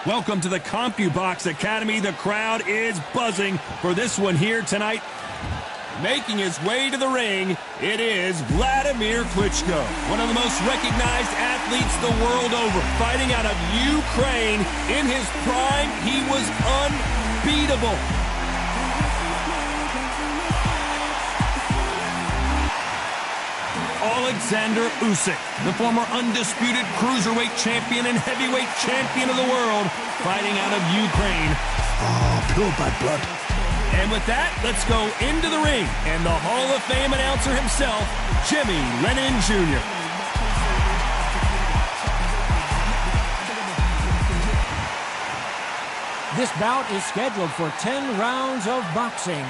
Welcome to the CompuBox Academy. The crowd is buzzing for this one here tonight. Making his way to the ring, it is Vladimir Klitschko, one of the most recognized athletes the world over. Fighting out of Ukraine, in his prime, he was unbeatable. Alexander Usyk, the former undisputed cruiserweight champion and heavyweight champion of the world, fighting out of Ukraine. Oh, pure bad blood. And with that, let's go into the ring and the Hall of Fame announcer himself, Jimmy Lennon Jr. This bout is scheduled for 10 rounds of boxing.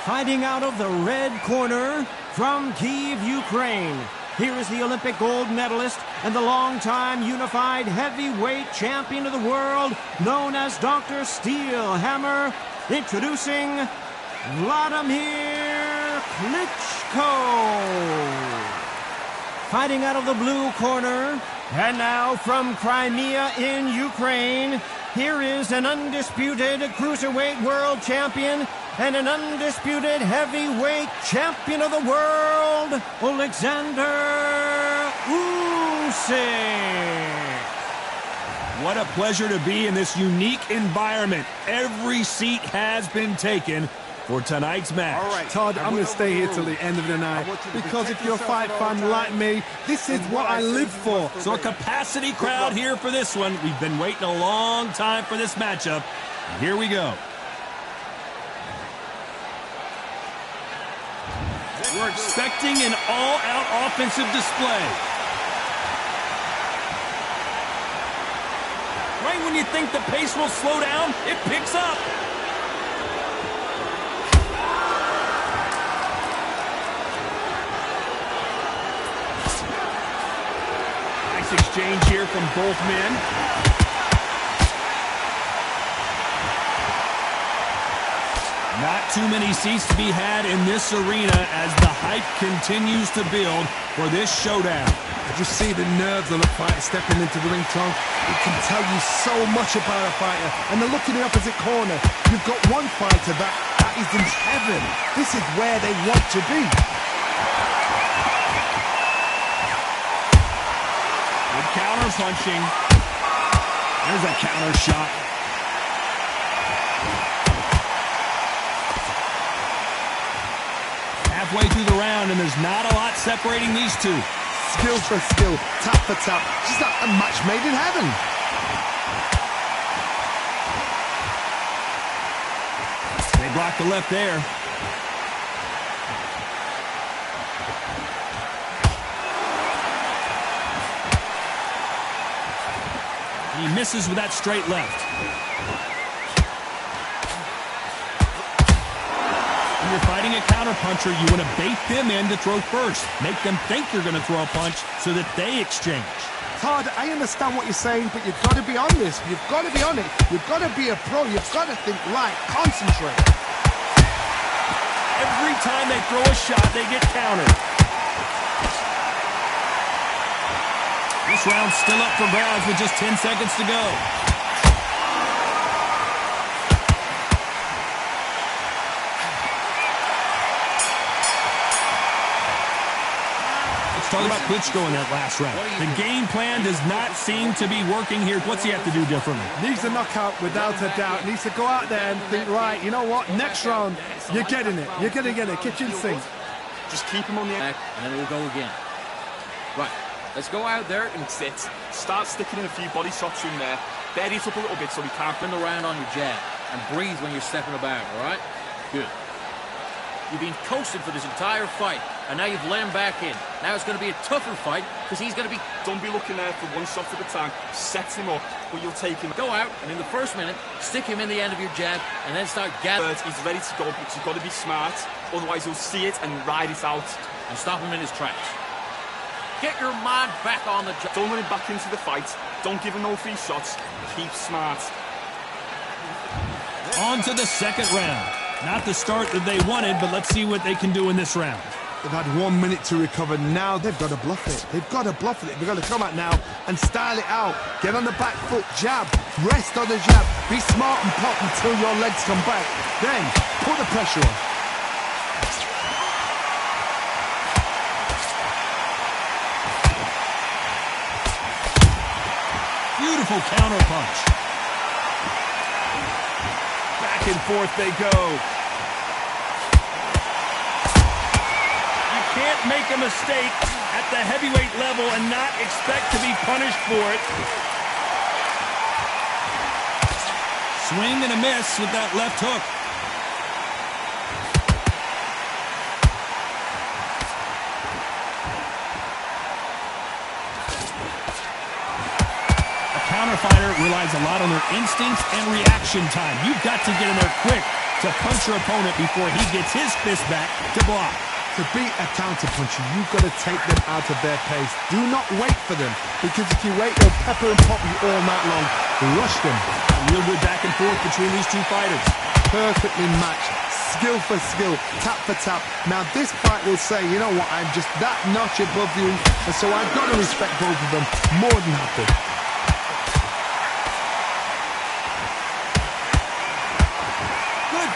Fighting out of the red corner from Kyiv, Ukraine. Here is the Olympic gold medalist and the longtime unified heavyweight champion of the world, known as Dr. Steel Hammer, introducing Vladimir Klitschko. Fighting out of the blue corner, and now from Crimea in Ukraine, here is an undisputed cruiserweight world champion and an undisputed heavyweight champion of the world, Alexander Usyk. What a pleasure to be in this unique environment. Every seat has been taken for tonight's match. All right, Todd, I'm going to stay here till the end of the night because if you're a fight fan like me, this is what I live for. So a capacity crowd here for this one. We've been waiting a long time for this matchup. Here we go. We're expecting an all-out offensive display. Right when you think the pace will slow down, it picks up. Nice exchange here from both men. Not too many seats to be had in this arena as the hype continues to build for this showdown. I just see the nerves on a fighter stepping into the ring, Tom. It can tell you so much about a fighter. And the look in the opposite corner, you've got one fighter that is in heaven. This is where they want to be. Good counter punching. There's a counter shot. Halfway through the round, and there's not a lot separating these two. Skill for skill, tap for tap. Just like a match made in heaven. They blocked the left there. He misses with that straight left. When you're fighting a counterpuncher, you want to bait them in to throw first. Make them think you're going to throw a punch so that they exchange. Todd, I understand what you're saying, but you've got to be on this. You've got to be on it. You've got to be a pro. You've got to think right. Concentrate. Every time they throw a shot, they get countered. This round's still up for grabs with just 10 seconds to go. Talk about Klitschko in that last round. The game plan does not seem to be working here. What's he have to do differently? Needs a knockout without a doubt. Needs to go out there and think, right, you know what? Next round, you're getting it. You're going to get a kitchen sink. Just keep him on the back, and then we'll go again. Right, let's go out there and sit. Start sticking in a few body shots in there. Bury it up a little bit so we can't bend around on your jab. And breathe when you're stepping about, all right? Good. You've been coasted for this entire fight, and now you've lain back in. Now it's going to be a tougher fight, because he's going to be... Don't be looking there for one shot at a time. Set him up, but you'll take him. Go out, and in the first minute, stick him in the end of your jab, and then start gathering. He's ready to go, but you've got to be smart. Otherwise, you'll see it and ride it out. And stop him in his tracks. Get your mind back on the job. Don't run him back into the fight. Don't give him no free shots. Keep smart. On to the second round. Not the start that they wanted, but let's see what they can do in this round. They've had 1 minute to recover. Now they've got to bluff it. They've got to bluff it. They've got to come out now and style it out. Get on the back foot, jab, rest on the jab. Be smart and pop until your legs come back. Then put the pressure on. Beautiful counter punch. Back and forth they go. You can't make a mistake at the heavyweight level and not expect to be punished for it. Swing and a miss with that left hook. Fighter relies a lot on their instincts and reaction time. You've got to get in there quick to punch your opponent before he gets his fist back to block. To beat a counter-puncher, you've got to take them out of their pace. Do not wait for them, because if you wait, they'll pepper and pop you all night long. Rush them. A real good back and forth between these two fighters. Perfectly matched. Skill for skill, tap for tap. Now this fight will say, you know what, I'm just that notch above you, and so I've got to respect both of them more than happy.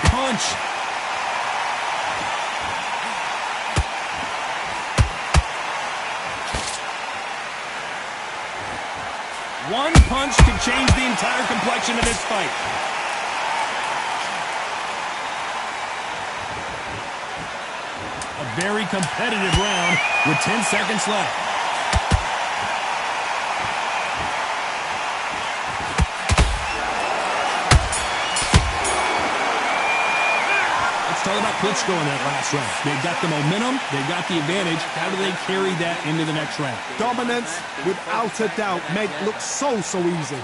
Punch. One punch could change the entire complexion of this fight. A very competitive round with 10 seconds left. Talk about Klitschko in that last round. They've got the momentum, they've got the advantage. How do they carry that into the next round? Dominance, without a doubt, made it look so easy.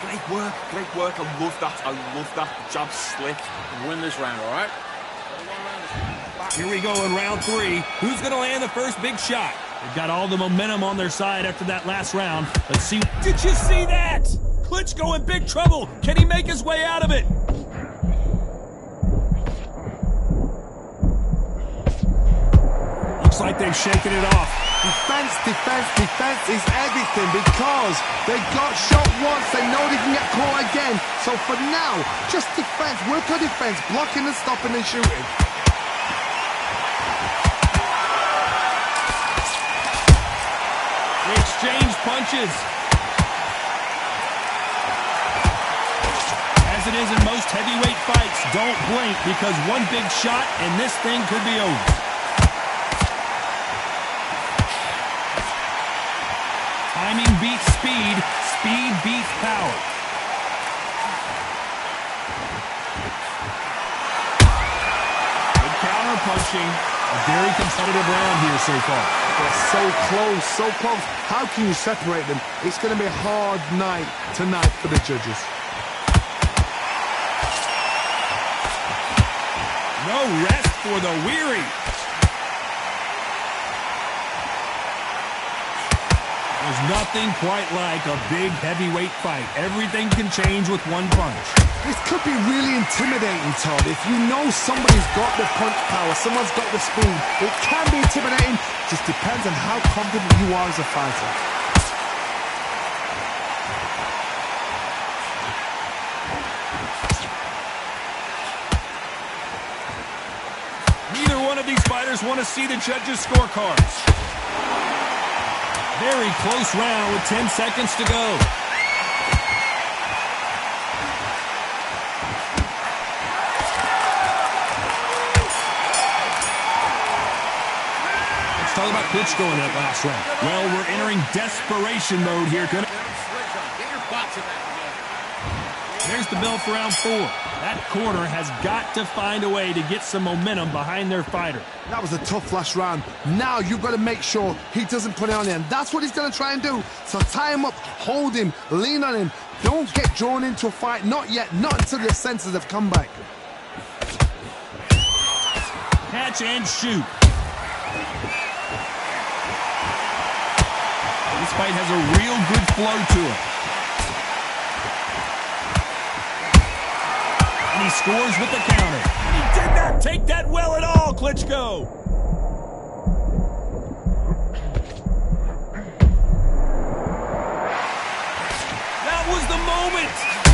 Great work, great work. I love that. I love that. Jab slick. Win this round, all right? Here we go in round 3. Who's going to land the first big shot? They've got all the momentum on their side after that last round. Let's see. Did you see that? Klitschko in big trouble. Can he make his way out of it? Looks like they've shaken it off. Defense, defense, defense is everything, because they got shot once, they know they can get caught again. So for now, just defense, work on defense, blocking and stopping and shooting. They exchange punches. As it is in most heavyweight fights, don't blink, because one big shot and this thing could be over. Timing beats speed, speed beats power. Good counter punching. A very competitive round here so far. They're so close, so close. How can you separate them? It's going to be a hard night tonight for the judges. No rest for the weary. There's nothing quite like a big heavyweight fight. Everything can change with one punch. This could be really intimidating, Todd. If you know somebody's got the punch power, someone's got the speed, it can be intimidating. Just depends on how confident you are as a fighter. Neither one of these fighters want to see the judges' scorecards. Very close round with 10 seconds to go. Let's talk about Klitschko in that last round. Well, we're entering desperation mode here. Get your butts in that. There's the bell for round 4. That corner has got to find a way to get some momentum behind their fighter. That was a tough last round. Now you've got to make sure he doesn't put it on him. That's what he's going to try and do. So tie him up, hold him, lean on him. Don't get drawn into a fight. Not yet. Not until your senses have come back. Catch and shoot. This fight has a real good flow to it. He scores with the counter. He did not take that well at all, Klitschko.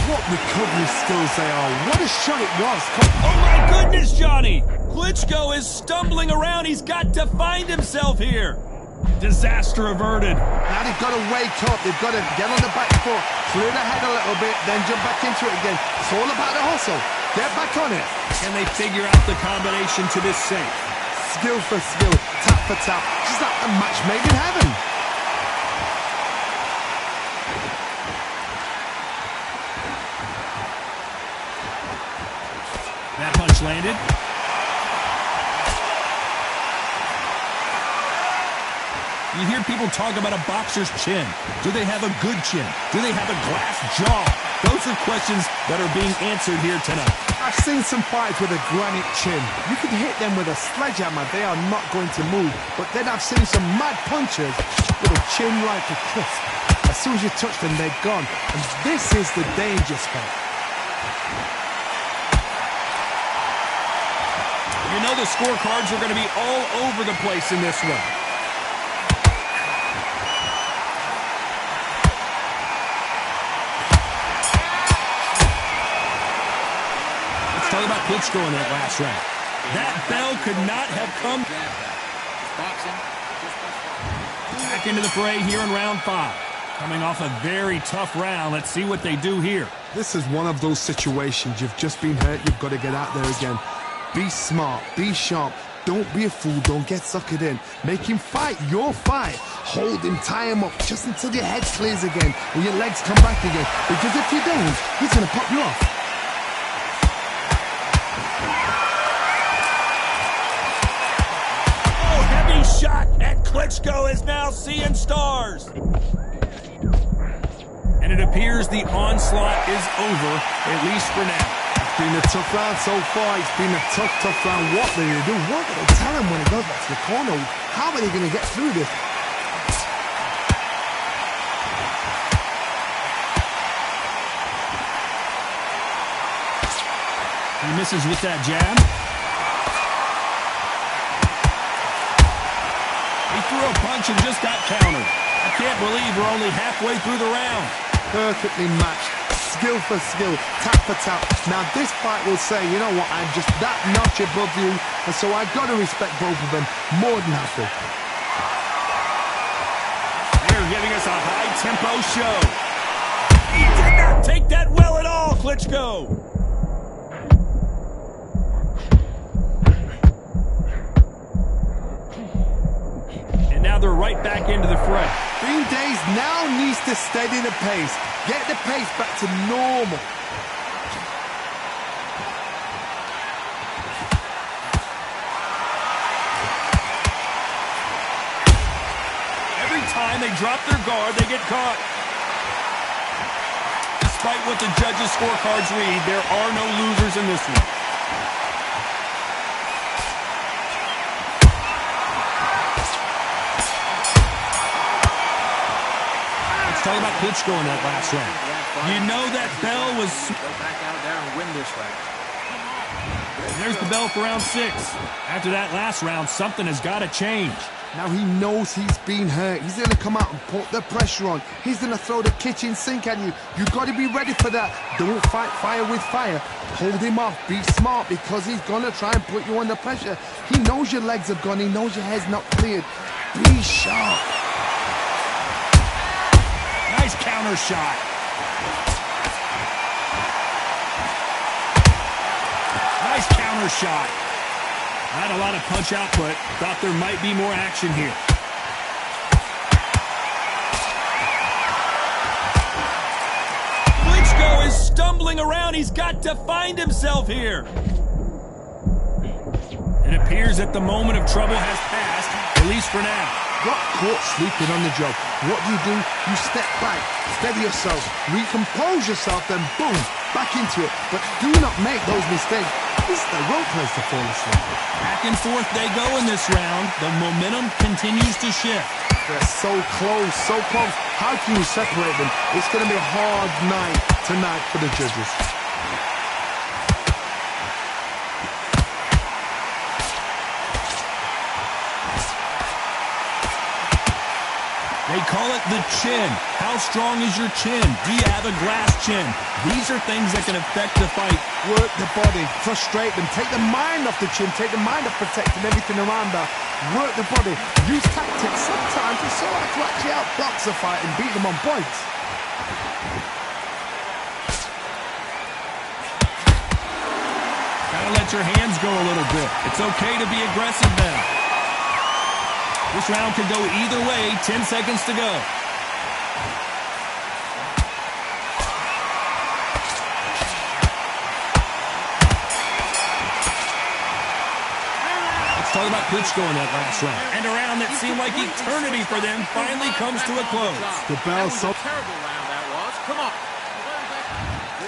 What recovery skills they are. What a shot it was. Oh my goodness, Johnny! Klitschko is stumbling around. He's got to find himself here. Disaster averted. Now they've got to wake up. They've got to get on the back foot, clear the head a little bit, then jump back into it again. It's all about the hustle. Get back on it. Can they figure out the combination to this safe? Skill for skill, tap for tap. Just like a match made in heaven. That punch landed. You hear people talk about a boxer's chin. Do they have a good chin? Do they have a glass jaw? Those are questions that are being answered here tonight. I've seen some fights with a granite chin. You can hit them with a sledgehammer. They are not going to move. But then I've seen some mad punchers with a chin like a crisp. As soon as you touch them, they're gone. And this is the danger spot. You know the scorecards are going to be all over the place in this one. Talk about Klitschko in that last round. That bell could not have come. Back into the fray here in round 5. Coming off a very tough round. Let's see what they do here. This is one of those situations. You've just been hurt. You've got to get out there again. Be smart. Be sharp. Don't be a fool. Don't get suckered in. Make him fight your fight. Hold him. Tie him up just until your head clears again and your legs come back again. Because if you don't, he's going to pop you off. Shot, and Klitschko is now seeing stars. And it appears the onslaught is over, at least for now. It's been a tough round so far. It's been a tough round. What do they do? What do they tell him when he goes back to the corner? How are they going to get through this? He misses with that jab. He threw a punch and just got countered. I can't believe we're only halfway through the round. Perfectly matched. Skill for skill. Tap for tap. Now this fight will say, you know what, I'm just that notch above you, and so I've got to respect both of them more than happy. They're giving us a high-tempo show. He did not take that well at all, Klitschko. Now they're right back into the fray. Green Days now needs to steady the pace. Get the pace back to normal. Every time they drop their guard, they get caught. Despite what the judges' scorecards read, there are no losers in this one. Talk about Klitschko in that last round. You know that bell was... Go back out there and win this round. There's the bell for round 6. After that last round, something has got to change. Now he knows he's been hurt. He's going to come out and put the pressure on. He's going to throw the kitchen sink at you. You've got to be ready for that. Don't fight fire with fire. Hold him off. Be smart because he's going to try and put you under pressure. He knows your legs have gone. He knows your head's not cleared. Be sharp. Nice counter shot. Nice counter shot. Not a lot of punch output. Thought there might be more action here. Klitschko is stumbling around. He's got to find himself here. It appears that the moment of trouble has passed, at least for now. Got caught sleeping on the job. What do? You step back, steady yourself, recompose yourself, then boom, back into it. But do not make those mistakes. This is the wrong place to fall asleep. Back and forth they go in this round. The momentum continues to shift. They're so close, so close. How can you separate them? It's going to be a hard night tonight for the judges. They call it the chin. How strong is your chin? Do you have a glass chin? These are things that can affect the fight. Work the body, frustrate them, take the mind off the chin, take the mind off protecting everything around that. Work the body, use tactics sometimes to sort of to actually outbox a fight and beat them on points. Gotta let your hands go a little bit. It's okay to be aggressive now. This round could go either way. 10 seconds to go. Let's talk about Klitschko in that last round. And a round that seemed like eternity for them finally comes to a close. The bell, so Terrible round that was. Come on.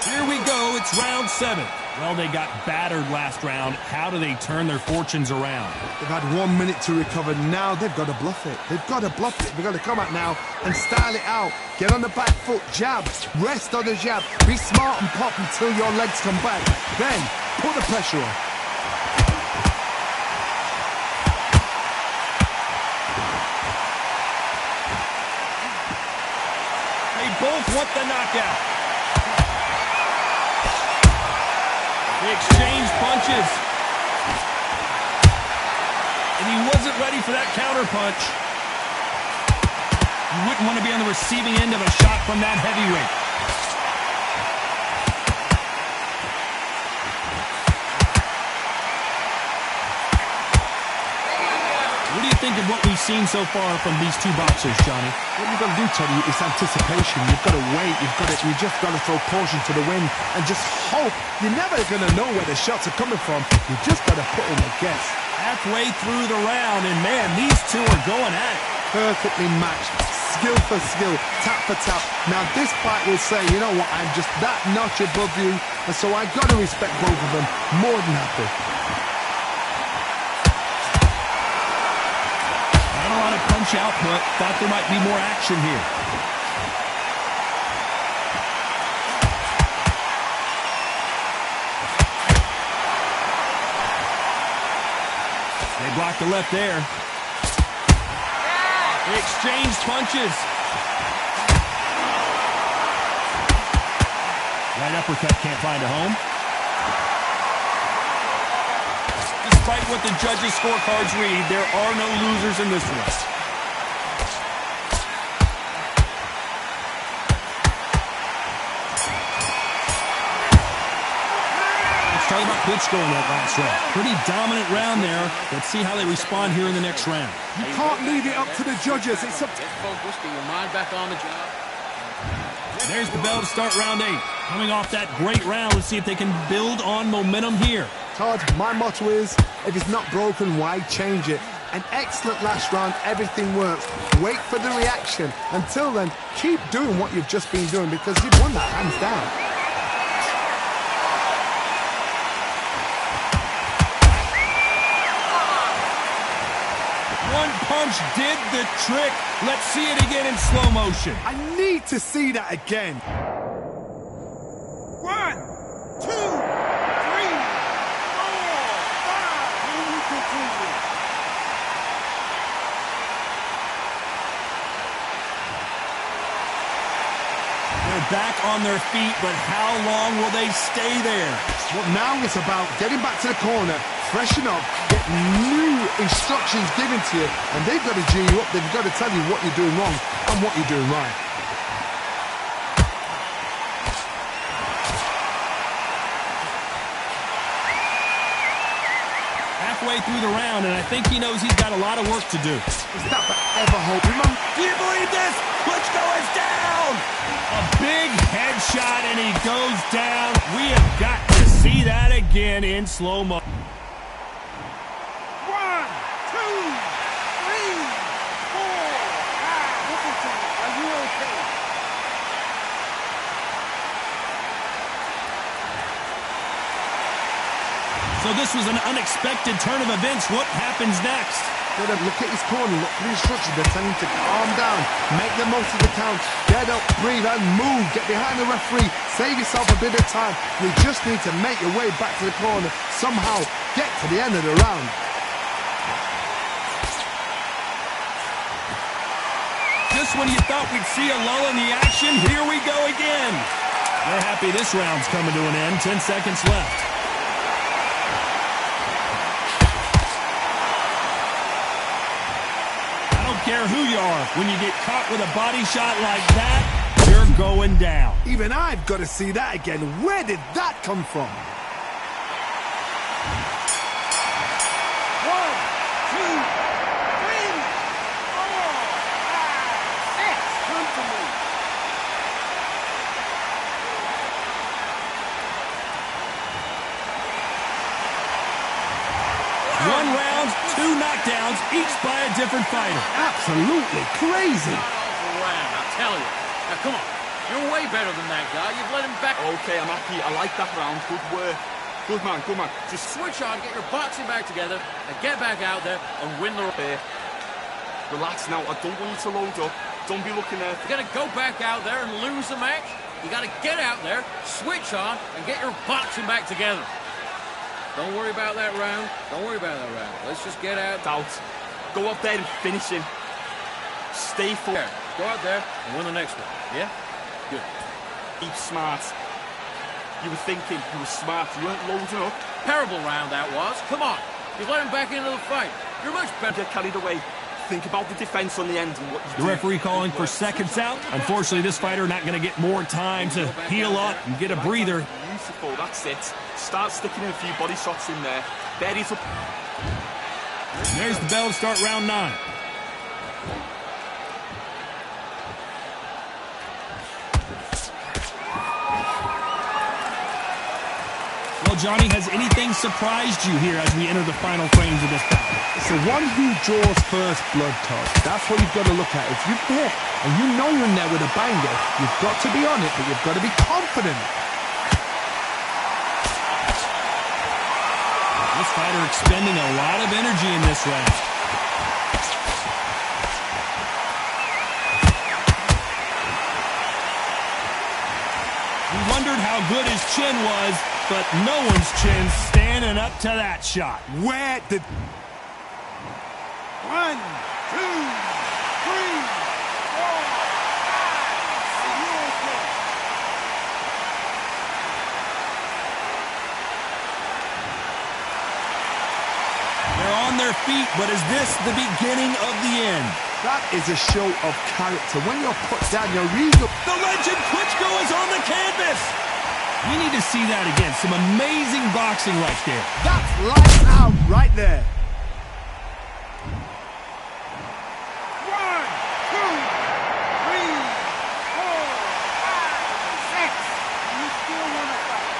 Here we go. It's round 7. Well, they got battered last round. How do they turn their fortunes around? they've had 1 minute to recover. Now they've got to bluff it. They've got to bluff it. They've got to come out now and style it out. Get on the back foot, jab, rest on the jab. Be smart and pop until your legs come back. Then put the pressure on. They both want the knockout. They exchanged punches. And he wasn't ready for that counter punch. You wouldn't want to be on the receiving end of a shot from that heavyweight. What do you think of what we've seen so far from these two boxers, Johnny? What you've got to do, Teddy, is anticipation. You've got to wait. You just got to throw caution to the wind and just hope. You're never going to know where the shots are coming from. You just got to put in a guess. Halfway through the round, and man, these two are going at it. Perfectly matched, skill for skill, tap for tap. Now this fight will say, you know what, I'm just that notch above you, and so I got to respect both of them more than happy. Not a lot of punch output. Thought there might be more action here. They blocked the left there. They exchanged punches. Right uppercut can't find a home. Despite what the judges' scorecards read, there are no losers in this one. Let's talk about Klitschko in that last round. Pretty dominant round there. Let's see how they respond here in the next round. You can't leave it up to the judges. It's up to... Get focused, get your mind back on the job. There's the bell to start round 8. Coming off that great round, let's see if they can build on momentum here. Todd, my motto is, if it's not broken, why change it? An excellent last round, everything works. Wait for the reaction. Until then, keep doing what you've just been doing because you've won that hands down. One punch did the trick. Let's see it again in slow motion. I need to see that again. 1, 2, 3, 4, 5. And we continue. They're back on their feet, but how long will they stay there? Well, now it's about getting back to the corner, freshen up, get new instructions given to you, and they've got to G you up. They've got to tell you what you're doing wrong and what you're doing right. Halfway through the round, and I think he knows he's got a lot of work to do. Is that forever hope? Remember, Do you believe this? Klitschko is down! A big headshot, and he goes down. We have got to see that again in slow-mo. 1, 2, 3, 4, 5. Listen to me. Are you okay? So this was an unexpected turn of events. What happens next? look at his corner, look for the instructions. They're telling him to calm down, make the most of the count, get up, breathe, and move. Get behind the referee, save yourself a bit of time. You just need to make your way back to the corner, somehow get to the end of the round. just when you thought we'd see a lull in the action, here we go again. They're happy this round's coming to an end. 10 seconds left. I don't care who you are. When you get caught with a body shot like that, you're going down. Even I've got to see that again. Where did that come from? 1 round, 2 knockdowns, each by a different fighter. Absolutely crazy. Round, I tell you. Now, come on. You're way better than that guy. You've let him back. Okay, I'm happy. I like that round. Good work. Good man, good man. Just switch on, get your boxing back together, and get back out there and win the race. Relax now. I don't want you to load up. Don't be looking there. You gotta go back out there and lose the match. You gotta get out there, switch on, and get your boxing back together. Don't worry about that round. Don't worry about that round. Let's just get out. Doubt. Go up there and finish him. Stay full. Go out there and win the next one. Yeah? Good. Keep smart. You were thinking. You were smart. You weren't loading up. Terrible round that was. Come on. You've let him back into the fight. You're much better. Get carried away. Think about the defense on the end and what you do. The referee calling for seconds out. Unfortunately, this fighter not going to get more time to heal up and get a breather. Beautiful, that's it. Start sticking in a few body shots in there. There he's up. There's the bell to start round 9. Well, Johnny, has anything surprised you here as we enter the final frames of this battle? It's the one who draws first blood, Todd. That's what you've got to look at. If you're there and you know you're in there with a banger, you've got to be on it, but you've got to be confident. This fighter expending a lot of energy in this round. We wondered how good his chin was, but no one's chin's standing up to that shot. Where did... 1, 2, 3, 4, 5, 6. They're on their feet, but is this the beginning of the end? That is a show of character. When you're put down, you're regal. The legend Klitschko is on the canvas. We need to see that again. Some amazing boxing right there. That's lights out right there. 1, 2, 3, 4, 5, 6. You still want to fight.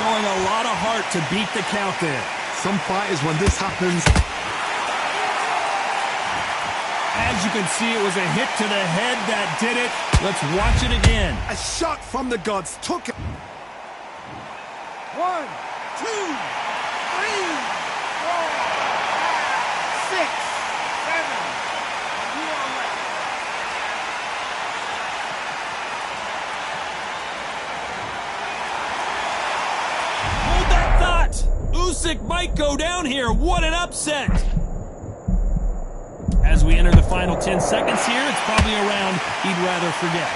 Showing a lot of heart to beat the count there. Some fighters, when this happens... As you can see, it was a hit to the head that did it. Let's watch it again. A shot from the gods took it. 1, 2, 3, 4, 5, 6, 7. You are ready. Hold that thought. Usyk might go down here. What an upset. As we enter the final 10 seconds here, it's probably a round he'd rather forget.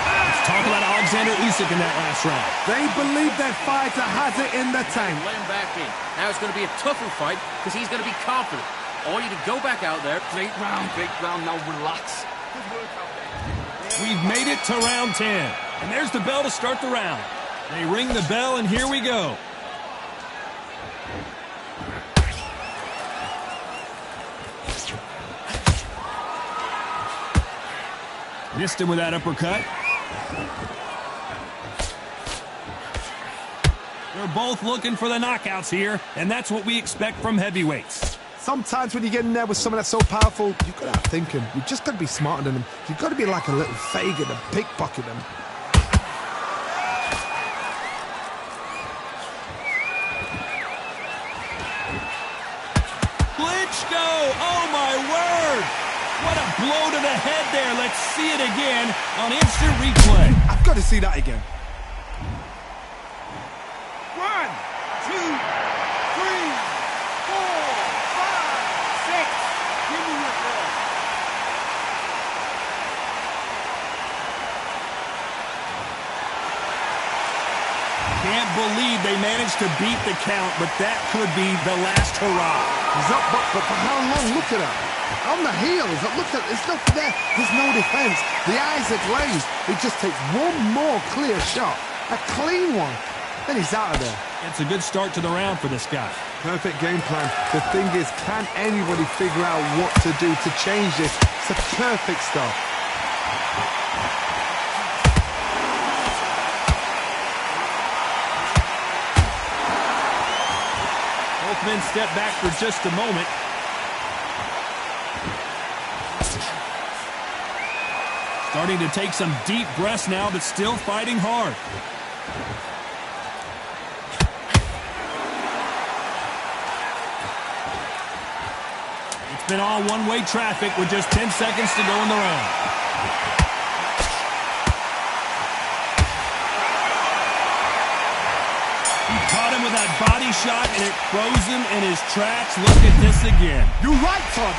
Let's talk about Alexander Usyk in that last round. They believe their fighter has it in the tank. Let him back in. Now it's going to be a tougher fight because he's going to be confident. I want you to go back out there. Great round, now relax. Good work out there. We've made it to round 10. And there's the bell to start the round. They ring the bell, and here we go. Missed him with that uppercut. They're both looking for the knockouts here, and that's what we expect from heavyweights. Sometimes when you get in there with someone that's so powerful, you've got to have thinking. You've just got to be smarter than them. You've got to be like a little Fagin and pickpocket them. Klitschko! Oh, my word! What a blow to the head there. Let's see it again on instant replay. I've got to see that again. 1, 2, 3, 4, 5, 6. Give me your ball. Can't believe they managed to beat the count, but that could be the last hurrah. He's up, but for how long? Look at that. On the heels, look at there's nothing there. There's no defense. The eyes are glazed. He just takes one more clear shot. A clean one. Then he's out of there. It's a good start to the round for this guy. Perfect game plan. The thing is, can anybody figure out what to do to change this? It's a perfect start. Both men step back for just a moment. Starting to take some deep breaths now, but still fighting hard. It's been all one-way traffic with just 10 seconds to go in the round. He caught him with that body shot, and it froze him in his tracks. Look at this again. You're right, Todd.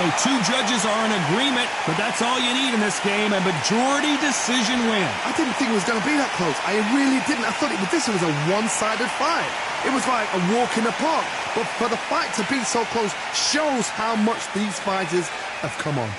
2 judges are in agreement, but that's all you need in this game, a majority decision win. I didn't think it was going to be that close. I really didn't. I thought this was a one-sided fight. It was like a walk in the park. But for the fight to be so close shows how much these fighters have come on.